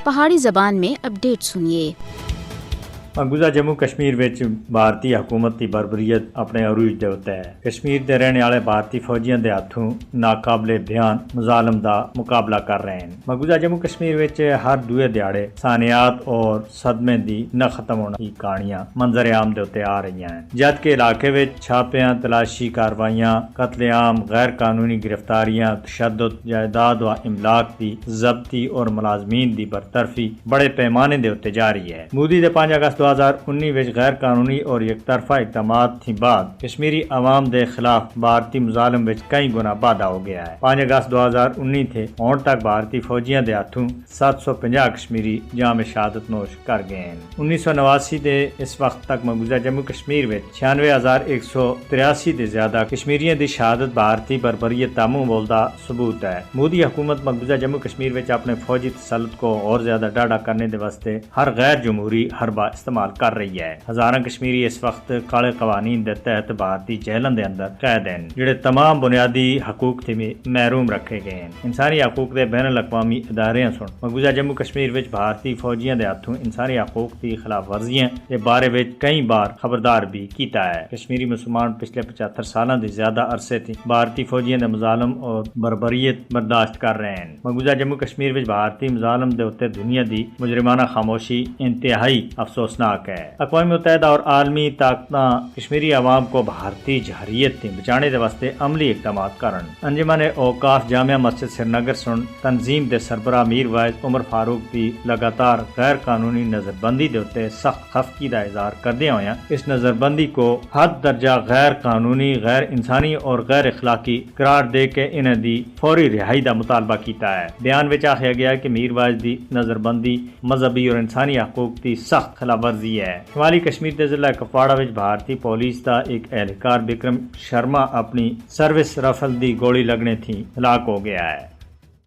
پہاڑی زبان میں اپڈیٹ سنیے۔ مقبوضہ جموں کشمیر وچ بھارتی حکومت کی بربریت اپنے عروج دے اتتے ہے۔ کشمیر دے رہنے والے بھارتی فوجیاں دے ہاتھوں ناقابل بیان مظالم دا مقابلہ کر رہے ہیں۔ مقبوضہ جموں کشمیر وچ ہر دوے دیہاڑے سانحات اور صدمے دی نہ ختم ہونے کی کہانیاں منظر عام دے اتتے آ رہی ہیں، جبکہ علاقے وچ چھاپیاں، تلاشی کاروائیاں، قتل عام، غیر قانونی گرفتاریاں، تشدد، جائیداد و املاک دی ضبطی اور ملازمین دی برطرفی بڑے پیمانے دے اتتے جاری ہے۔ مودی دے 5 اگست 2019 وچ غیر قانونی اور یک طرفہ اقدامات تھی بعد کشمیری عوام دے خلاف بھارتی مظالم وچ کئی گنا وعدہ ہو گیا ہے۔ 5 اگست 2019 تھے ہون تک بھارتی فوجیاں دے ہاتھوں 750 کشمیری جام شہادت نوش کر گئے ہیں۔ 1989 دے اس وقت تک مقبوضہ جموں کشمیر وچ 96,183 دے زیادہ کشمیریاں دی شہادت بھارتی بربریت دا منہ بولدا ثبوت ہے۔ مودی حکومت مقبوضہ جموں کشمیر وچ اپنے فوجی تسلط کو اور زیادہ ڈاڑھا کرنے دے واسطے ہر غیر جمہوری حربہ استعمال کر رہی ہے۔ ہزاراں کشمیری اس وقت کالے قوانین دے تحت بھارتی جیلوں دے اندر قید ہیں، جڑے تمام بنیادی حقوق تھی محروم رکھے گئے ہیں۔ انسانی حقوق دے بین الاقوامی اداریاں سن مقبوضہ جموں کشمیر وچ بھارتی فوجیاں دے ہاتھوں انسانی حقوق دی خلاف ورزیاں دے بارے وچ کئی بار خبردار بھی کیتا ہے۔ کشمیری مسلمان پچھلے 75 سالاں دی زیادہ عرصے تھی بھارتی فوجیاں دے مظالم اور بربریت برداشت کر رہے ہیں۔ مقبوضہ جموں کشمیر وچ بھارتی مظالم دے اتتے دنیا دی مجرمانہ خاموشی انتہائی افسوسناک ہے۔ اقوام متحدہ اور عالمی طاقتاں کشمیری عوام کو بھارتی جہریت تھی بچانے دے واسطے عملی اقدامات کرن۔ انجمن اوقاف جامعہ مسجد سری نگر سن تنظیم دے سربراہ میر واعظ عمر فاروق دی لگاتار غیر قانونی نظر بندی دے اتتے سخت خفگی دا اظہار کردے ہوئے اس نظر بندی کو حد درجہ غیر قانونی، غیر انسانی اور غیر اخلاقی قرار دے کے انہیں دی فوری رہائی دا مطالبہ کیتا ہے۔ بیان وچ آخیا گیا کہ میر واعظ دی نظر بندی مذہبی اور انسانی حقوق دی سخت خلاف ورزی ہے۔ شمالی کشمیر دے ضلع کپواڑہ وچ بھارتی پولیس دا ایک اہلکار بکرم شرما اپنی سروس رائفل دی گولی لگنے تھی ہلاک ہو گیا ہے۔